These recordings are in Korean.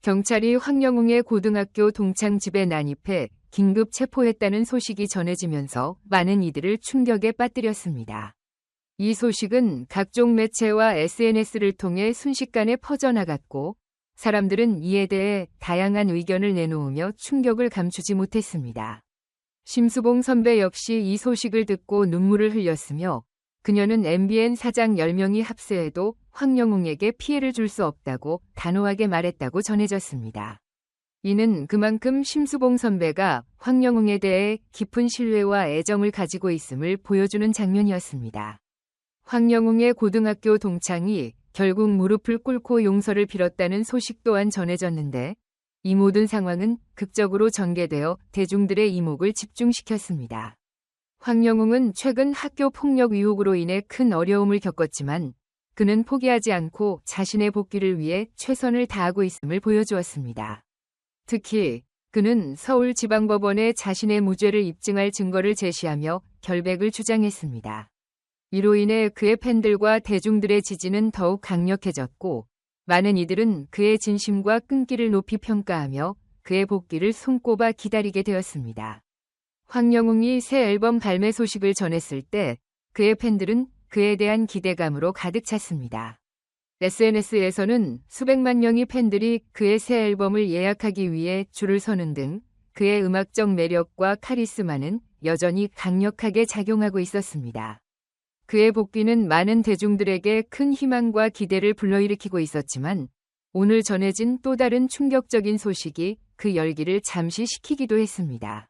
경찰이 황영웅의 고등학교 동창 집에 난입해 긴급 체포했다는 소식이 전해지면서 많은 이들을 충격에 빠뜨렸습니다. 이 소식은 각종 매체와 SNS를 통해 순식간에 퍼져나갔고 사람들은 이에 대해 다양한 의견을 내놓으며 충격을 감추지 못했습니다. 심수봉 선배 역시 이 소식을 듣고 눈물을 흘렸으며 그녀는 MBN 사장 10명이 합세해도 황영웅에게 피해를 줄 수 없다고 단호하게 말했다고 전해졌습니다. 이는 그만큼 심수봉 선배가 황영웅에 대해 깊은 신뢰와 애정을 가지고 있음을 보여주는 장면이었습니다. 황영웅의 고등학교 동창이 결국 무릎을 꿇고 용서를 빌었다는 소식 또한 전해졌는데 이 모든 상황은 극적으로 전개되어 대중들의 이목을 집중시켰습니다. 황영웅은 최근 학교 폭력 의혹으로 인해 큰 어려움을 겪었지만 그는 포기하지 않고 자신의 복귀를 위해 최선을 다하고 있음을 보여주었습니다. 특히 그는 서울지방법원에 자신의 무죄를 입증할 증거를 제시하며 결백을 주장했습니다. 이로 인해 그의 팬들과 대중들의 지지는 더욱 강력해졌고 많은 이들은 그의 진심과 끈기를 높이 평가하며 그의 복귀를 손꼽아 기다리게 되었습니다. 황영웅이 새 앨범 발매 소식을 전했을 때 그의 팬들은 그에 대한 기대감으로 가득 찼습니다. SNS에서는 수백만 명의 팬들이 그의 새 앨범을 예약하기 위해 줄을 서는 등 그의 음악적 매력과 카리스마는 여전히 강력하게 작용하고 있었습니다. 그의 복귀는 많은 대중들에게 큰 희망과 기대를 불러일으키고 있었지만 오늘 전해진 또 다른 충격적인 소식이 그 열기를 잠시 식히기도 했습니다.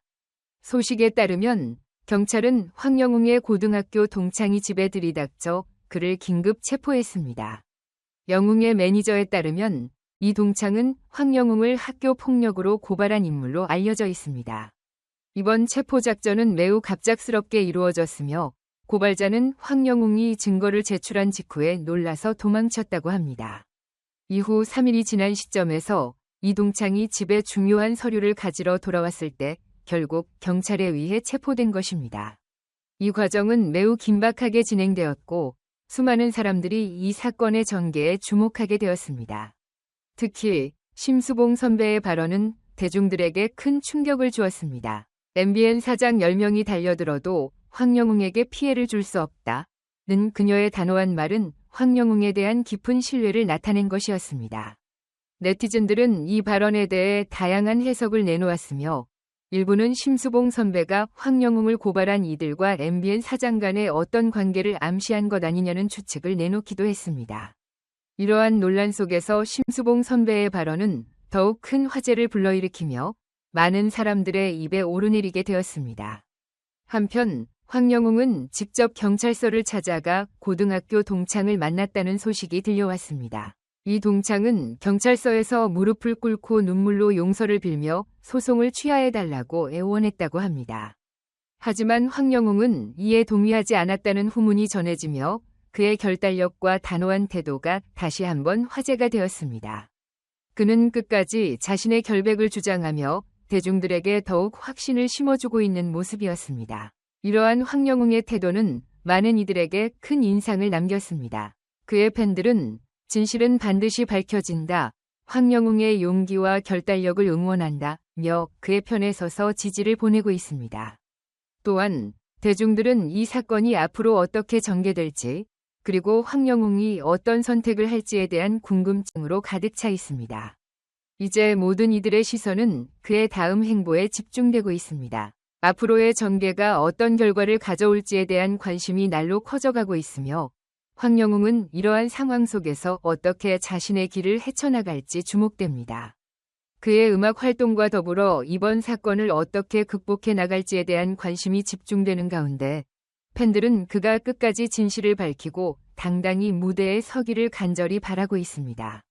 소식에 따르면 경찰은 황영웅의 고등학교 동창이 집에 들이닥쳐 그를 긴급 체포했습니다. 영웅의 매니저에 따르면 이 동창은 황영웅을 학교 폭력으로 고발한 인물로 알려져 있습니다. 이번 체포 작전은 매우 갑작스럽게 이루어졌으며 고발자는 황영웅이 증거를 제출한 직후에 놀라서 도망쳤다고 합니다. 이후 3일이 지난 시점에서 이 동창이 집에 중요한 서류를 가지러 돌아왔을 때 결국 경찰에 의해 체포된 것입니다. 이 과정은 매우 긴박하게 진행되었고 수많은 사람들이 이 사건의 전개에 주목하게 되었습니다. 특히 심수봉 선배의 발언은 대중들에게 큰 충격을 주었습니다. MBN 사장 10명이 달려들어도 황영웅에게 피해를 줄 수 없다는 그녀의 단호한 말은 황영웅에 대한 깊은 신뢰를 나타낸 것이었습니다. 네티즌들은 이 발언에 대해 다양한 해석을 내놓았으며 일부는 심수봉 선배가 황영웅을 고발한 이들과 MBN 사장 간의 어떤 관계를 암시한 것 아니냐는 추측을 내놓기도 했습니다. 이러한 논란 속에서 심수봉 선배의 발언은 더욱 큰 화제를 불러일으키며 많은 사람들의 입에 오르내리게 되었습니다. 한편 황영웅은 직접 경찰서를 찾아가 고등학교 동창을 만났다는 소식이 들려왔습니다. 이 동창은 경찰서에서 무릎을 꿇고 눈물로 용서를 빌며 소송을 취하해달라고 애원했다고 합니다. 하지만 황영웅은 이에 동의하지 않았다는 후문이 전해지며 그의 결단력과 단호한 태도가 다시 한번 화제가 되었습니다. 그는 끝까지 자신의 결백을 주장하며 대중들에게 더욱 확신을 심어주고 있는 모습이었습니다. 이러한 황영웅의 태도는 많은 이들에게 큰 인상을 남겼습니다. 그의 팬들은 진실은 반드시 밝혀진다. 황영웅의 용기와 결단력을 응원한다며 그의 편에 서서 지지를 보내고 있습니다. 또한 대중들은 이 사건이 앞으로 어떻게 전개될지 그리고 황영웅이 어떤 선택을 할지에 대한 궁금증으로 가득 차 있습니다. 이제 모든 이들의 시선은 그의 다음 행보에 집중되고 있습니다. 앞으로의 전개가 어떤 결과를 가져올지에 대한 관심이 날로 커져가고 있으며 황영웅은 이러한 상황 속에서 어떻게 자신의 길을 헤쳐나갈지 주목됩니다. 그의 음악 활동과 더불어 이번 사건을 어떻게 극복해 나갈지에 대한 관심이 집중되는 가운데 팬들은 그가 끝까지 진실을 밝히고 당당히 무대에 서기를 간절히 바라고 있습니다.